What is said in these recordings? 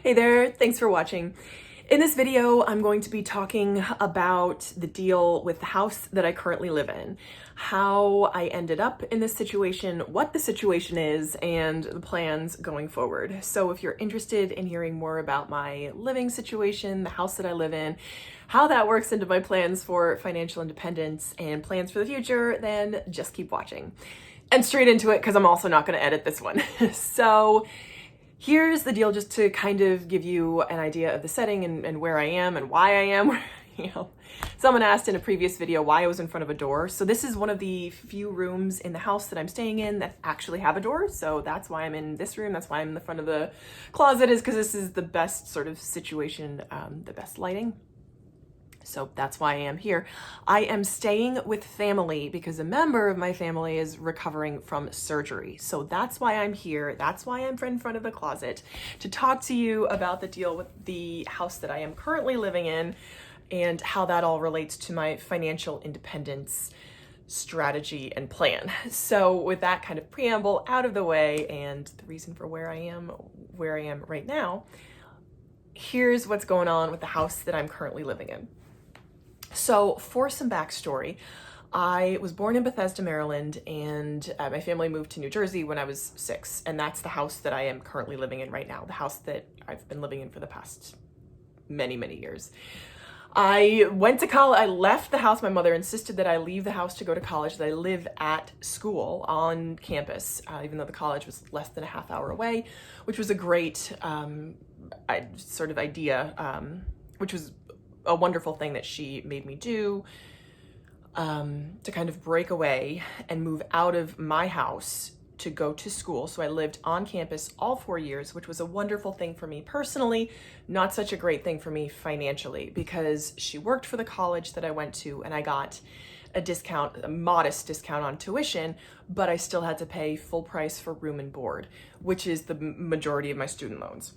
Hey there, thanks for watching. In this video, I'm going to be talking about the deal with the house that I currently live in, how I ended up in this situation, what the situation is, and the plans going forward. So if you're interested in hearing more about my living situation, the house that I live in, how that works into my plans for financial independence and plans for the future, then just keep watching. And straight into it, because I'm also not going to edit this one. So here's the deal, just to kind of give you an idea of the setting and where I am and why I am. Someone asked in a previous video why I was in front of a door. So this is one of the few rooms in the house that I'm staying in that actually have a door. So that's why I'm in this room. That's why I'm in the front of the closet, is because this is the best sort of situation, the best lighting. So that's why I am here. I am staying with family because a member of my family is recovering from surgery. So that's why I'm here. That's why I'm in front of the closet, to talk to you about the deal with the house that I am currently living in and how that all relates to my financial independence strategy and plan. So with that kind of preamble out of the way and the reason for where I am right now, here's what's going on with the house that I'm currently living in. So for some backstory, I was born in Bethesda, Maryland, and my family moved to New Jersey when I was 6. And that's the house that I am currently living in right now, the house that I've been living in for the past many, many years. I went to college. I left the house. My mother insisted that I leave the house to go to college, that I live at school on campus, even though the college was less than a half hour away, which was a great sort of idea, which was a wonderful thing that she made me do, to kind of break away and move out of my house to go to school. So I lived on campus all 4 years, which was a wonderful thing for me personally, not such a great thing for me financially, because she worked for the college that I went to and I got a discount, a modest discount on tuition, but I still had to pay full price for room and board, which is the majority of my student loans.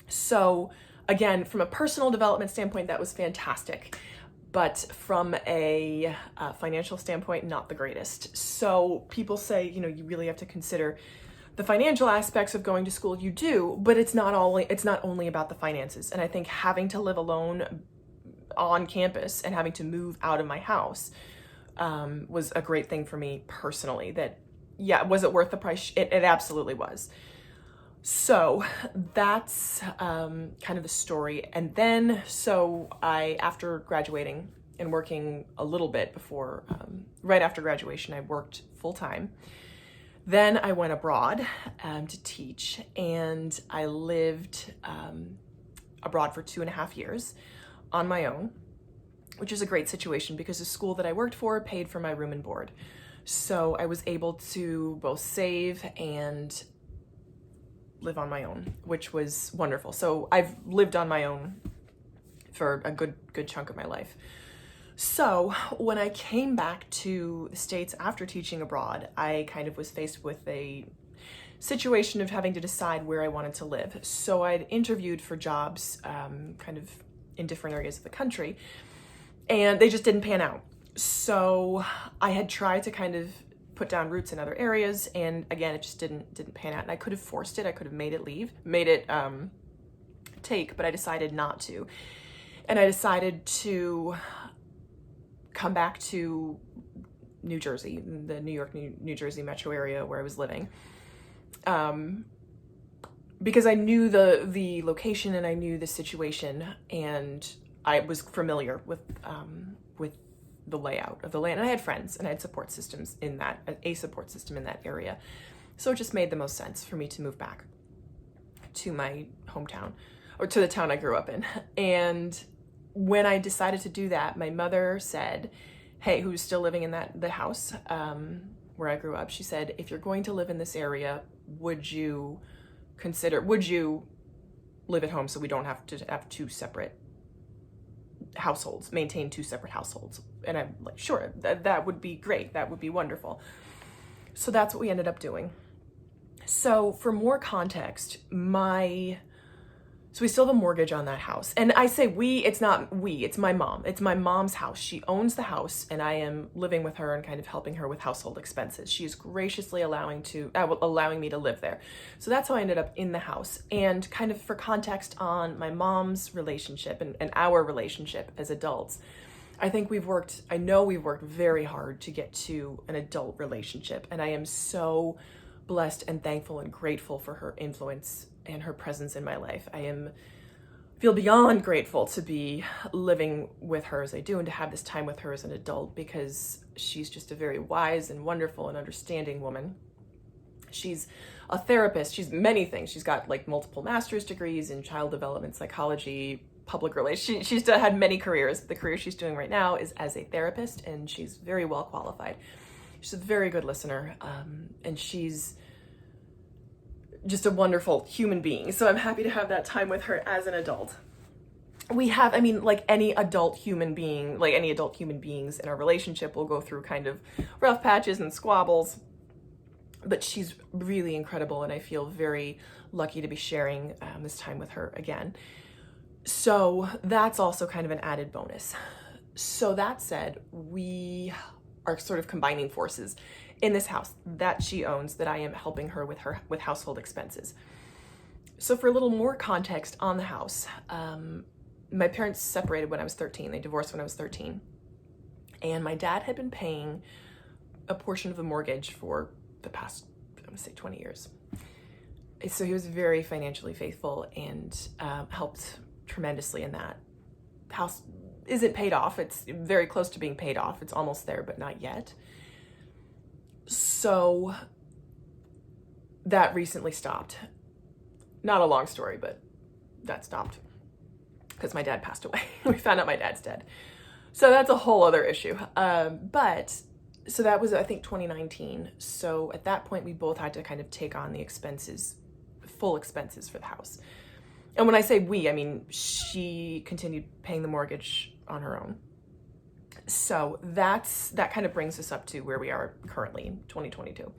So again, from a personal development standpoint, that was fantastic. But from a financial standpoint, not the greatest. So people say, you really have to consider the financial aspects of going to school. You do, but it's not only about the finances. And I think having to live alone on campus and having to move out of my house was a great thing for me personally. Was it worth the price? It absolutely was. So that's kind of the story. And then, after graduating and working a little bit before, right after graduation, I worked full time. Then I went abroad to teach, and I lived abroad for 2.5 years on my own, which is a great situation because the school that I worked for paid for my room and board. So I was able to both save and live on my own, which was wonderful. So I've lived on my own for a good chunk of my life. So when I came back to the States after teaching abroad, I kind of was faced with a situation of having to decide where I wanted to live. So I'd interviewed for jobs kind of in different areas of the country, and they just didn't pan out. So I had tried to kind of put down roots in other areas, and again, it just didn't pan out. And I could have forced it. I could have made it take, but I decided not to. And I decided to come back to New Jersey, the New Jersey metro area where I was living, because I knew the location and I knew the situation, and I was familiar with the layout of the land. And I had friends and I had a support system in that area. So it just made the most sense for me to move back to my hometown, or to the town I grew up in. And when I decided to do that, my mother said, hey, who's still living in the house where I grew up, she said, if you're going to live in this area, would you live at home so we don't have to have two separate households, maintain two separate households? And I'm like, sure, that would be great. That would be wonderful. So that's what we ended up doing. So for more context, my So we still have a mortgage on that house. And I say we, it's not we, it's my mom. It's my mom's house. She owns the house, and I am living with her and kind of helping her with household expenses. She's graciously allowing me to live there. So that's how I ended up in the house. And kind of for context on my mom's relationship and our relationship as adults, I know we've worked very hard to get to an adult relationship. And I am so blessed and thankful and grateful for her influence and her presence in my life. Feel beyond grateful to be living with her as I do and to have this time with her as an adult, because she's just a very wise and wonderful and understanding woman. She's a therapist. She's many things. She's got like multiple master's degrees in child development psychology, public relations. She's had many careers. The career she's doing right now is as a therapist, and she's very well qualified. She's a very good listener, and she's just a wonderful human being. So I'm happy to have that time with her as an adult. Like any adult human beings in our relationship will go through kind of rough patches and squabbles, but she's really incredible, and I feel very lucky to be sharing this time with her again. So that's also kind of an added bonus. So that said, we are sort of combining forces in this house that she owns, that I am helping her with household expenses. So for a little more context on the house, my parents separated when I was 13. They divorced when I was 13. And my dad had been paying a portion of the mortgage for the past, I'm gonna say 20 years. So he was very financially faithful and helped tremendously in that. The house isn't paid off. It's very close to being paid off. It's almost there, but not yet. So that recently stopped. Not a long story, but that stopped because my dad passed away. We found out my dad's dead. So that's a whole other issue. So that was, I think, 2019. So at that point, we both had to kind of take on the full expenses for the house. And when I say we, I mean, she continued paying the mortgage on her own. So that kind of brings us up to where we are currently in 2022.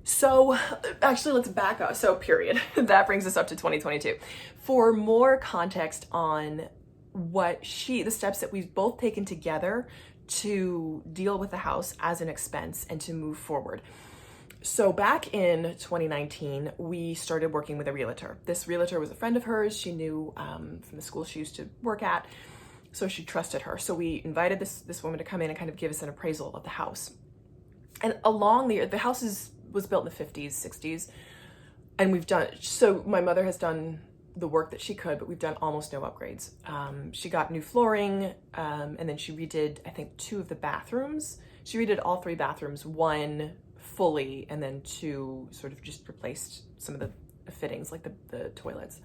So actually, let's back up. So period. That brings us up to 2022. For more context on the steps that we've both taken together to deal with the house as an expense and to move forward. So back in 2019, we started working with a realtor. This realtor was a friend of hers. She knew from the school she used to work at. So she trusted her. So we invited this woman to come in and kind of give us an appraisal of the house. And along the house was built in the 50s, 60s. And so my mother has done the work that she could, but we've done almost no upgrades. She got new flooring, and then she redid, I think, 2 of the bathrooms. She redid all 3 bathrooms, 1 fully, and then 2 sort of just replaced some of the fittings, like the toilets.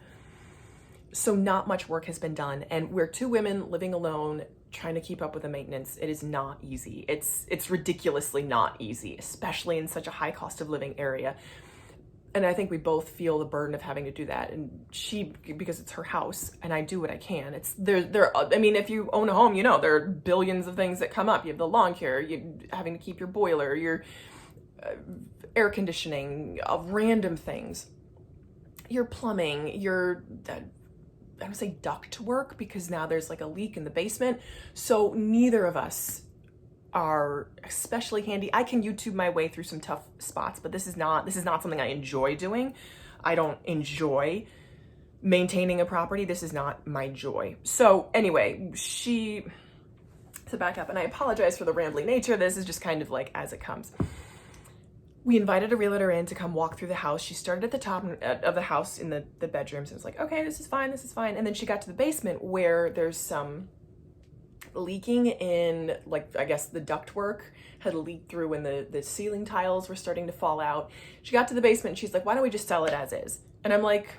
So not much work has been done, and we're 2 women living alone, trying to keep up with the maintenance. It is not easy. It's ridiculously not easy, especially in such a high cost of living area. And I think we both feel the burden of having to do that. And she, because it's her house, and I do what I can. If you own a home, there are billions of things that come up. You have the lawn care, you having to keep your boiler, your air conditioning, random things, your plumbing, I would say duct work, because now there's like a leak in the basement. So neither of us are especially handy. I can YouTube my way through some tough spots, but this is not something I enjoy doing. I don't enjoy maintaining a property. This is not my joy. So anyway, to back up, and I apologize for the rambling nature. This is just kind of like as it comes. We invited a realtor in to come walk through the house. She started at the top of the house in the bedrooms. And was like, okay, this is fine. And then she got to the basement where there's some leaking in, like, I guess the ductwork had leaked through and the ceiling tiles were starting to fall out. She got to the basement and she's like, why don't we just sell it as is? And I'm like,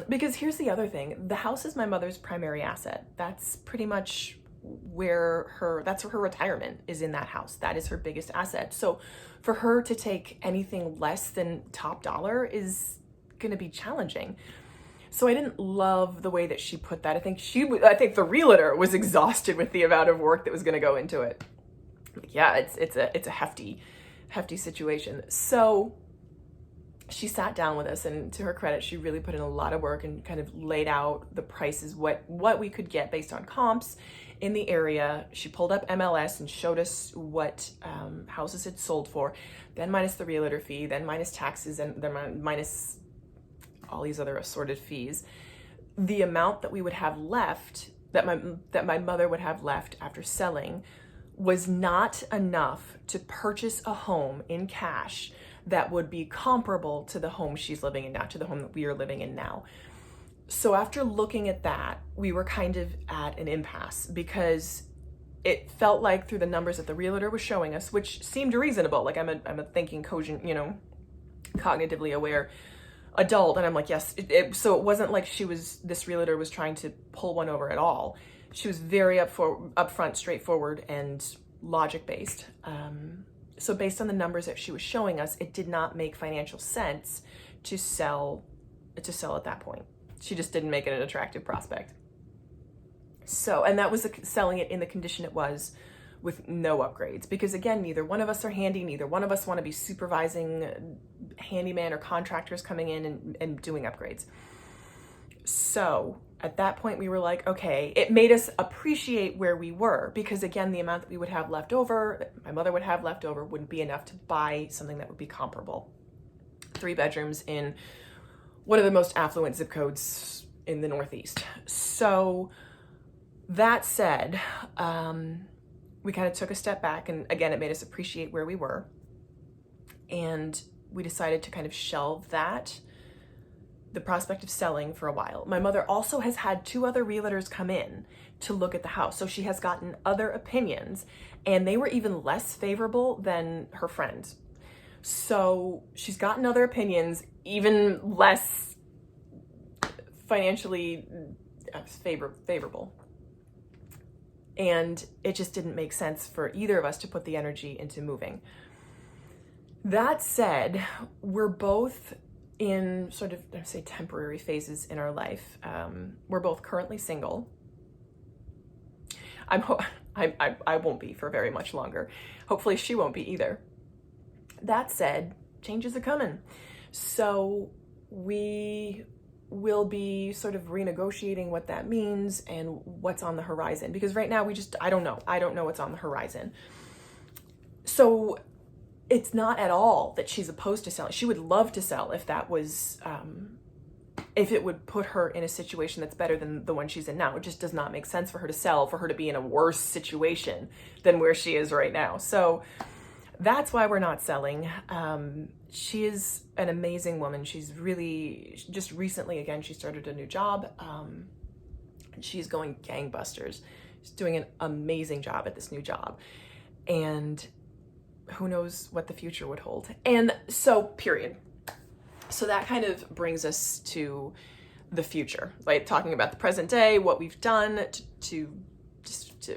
because here's the other thing. The house is my mother's primary asset. That's pretty much where her retirement is, in that house. That is her biggest asset. So for her to take anything less than top dollar is going to be challenging. So I didn't love the way that she put that. I think the realtor was exhausted with the amount of work that was going to go into it. Yeah, it's a hefty situation. So she sat down with us, and to her credit, she really put in a lot of work and kind of laid out the prices, what we could get based on comps in the area. She pulled up MLS and showed us what houses had sold for, then minus the realtor fee, then minus taxes, and then minus all these other assorted fees. The amount that we would have left, that my mother would have left after selling, was not enough to purchase a home in cash that would be comparable to the home she's living in now, to the home that we are living in now. So after looking at that, we were kind of at an impasse, because it felt like, through the numbers that the realtor was showing us, which seemed reasonable, like I'm a thinking, cogent, cognitively aware adult, and I'm like, yes. So it wasn't like this realtor was trying to pull one over at all. She was very upfront, straightforward, and logic based. So based on the numbers that she was showing us, it did not make financial sense to sell at that point. She just didn't make it an attractive prospect. So, and that was selling it in the condition it was, with no upgrades, because again, neither one of us are handy, neither one of us want to be supervising handyman or contractors coming in and doing upgrades. So at that point, we were like, okay, it made us appreciate where we were, because again, the amount that we would have left over, that my mother would have left over, wouldn't be enough to buy something that would be comparable. 3 bedrooms in one of the most affluent zip codes in the Northeast. So that said, we kind of took a step back, and again, it made us appreciate where we were. And we decided to kind of shelve the prospect of selling, for a while. My mother also has had 2 other realtors come in to look at the house. So she has gotten other opinions, and they were even less favorable than her friend. So she's gotten other opinions, even less financially favorable. And it just didn't make sense for either of us to put the energy into moving. That said, we're both in sort of, I'd say, temporary phases in our life. We're both currently single. I won't be for very much longer. Hopefully she won't be either. That said, changes are coming. So we will be sort of renegotiating what that means and what's on the horizon, because right now I don't know what's on the horizon. So it's not at all that she's opposed to selling. She would love to sell if that was, if it would put her in a situation that's better than the one she's in now. It just does not make sense for her to sell, for her to be in a worse situation than where she is right now. So that's why we're not selling. She is an amazing woman. She's really, just recently, again, she started a new job. She's going gangbusters. She's doing an amazing job at this new job. And who knows what the future would hold. And so, period. So that kind of brings us to the future, right? Talking about the present day, what we've done to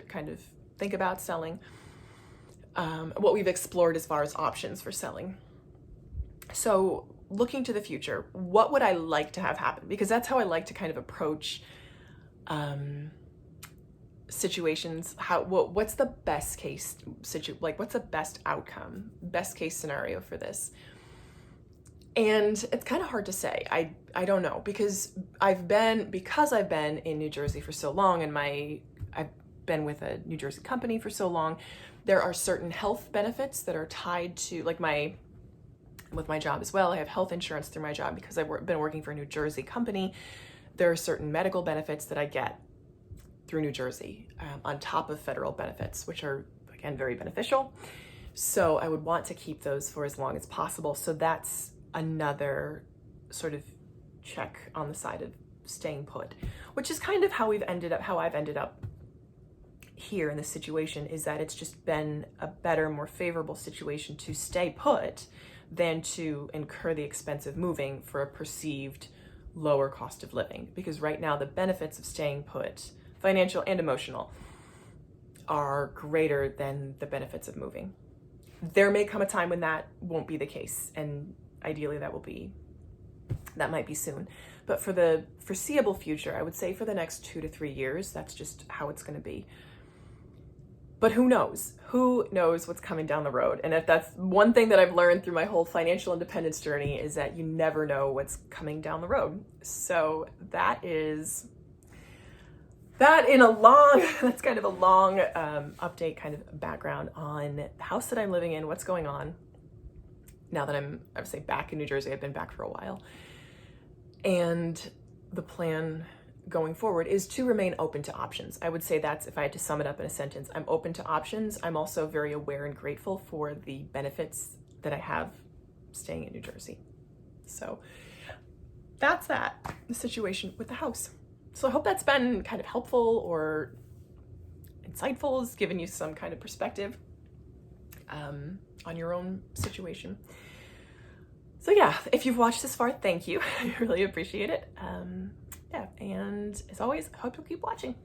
kind of think about selling, what we've explored as far as options for selling. So looking to the future, what would I like to have happen? Because that's how I like to kind of approach situations. What's the best case what's the best outcome, best case scenario for this? And it's kind of hard to say. I don't know, because I've been in New Jersey for so long, and I've been with a New Jersey company for so long. There are certain health benefits that are tied to, like, with my job as well. I have health insurance through my job because I've been working for a New Jersey company. There are certain medical benefits that I get through New Jersey, on top of federal benefits, which are, again, very beneficial. So I would want to keep those for as long as possible. So that's another sort of check on the side of staying put, which is kind of how I've ended up here in this situation, is that it's just been a better, more favorable situation to stay put than to incur the expense of moving for a perceived lower cost of living. Because right now, the benefits of staying put, financial and emotional, are greater than the benefits of moving. There may come a time when that won't be the case, and ideally that might be soon. But for the foreseeable future, I would say for the next 2 to 3 years, that's just how it's going to be. But who knows? Who knows what's coming down the road? And if that's one thing that I've learned through my whole financial independence journey, is that you never know what's coming down the road. So that's kind of a long update, kind of background on the house that I'm living in, what's going on now that I would say back in New Jersey. I've been back for a while. And the plan going forward is to remain open to options. I would say that's, if I had to sum it up in a sentence, I'm open to options. I'm also very aware and grateful for the benefits that I have staying in New Jersey. So that's the situation with the house. So I hope that's been kind of helpful or insightful, has given you some kind of perspective on your own situation. So yeah, if you've watched this far, thank you. I really appreciate it. And as always, I hope you'll keep watching.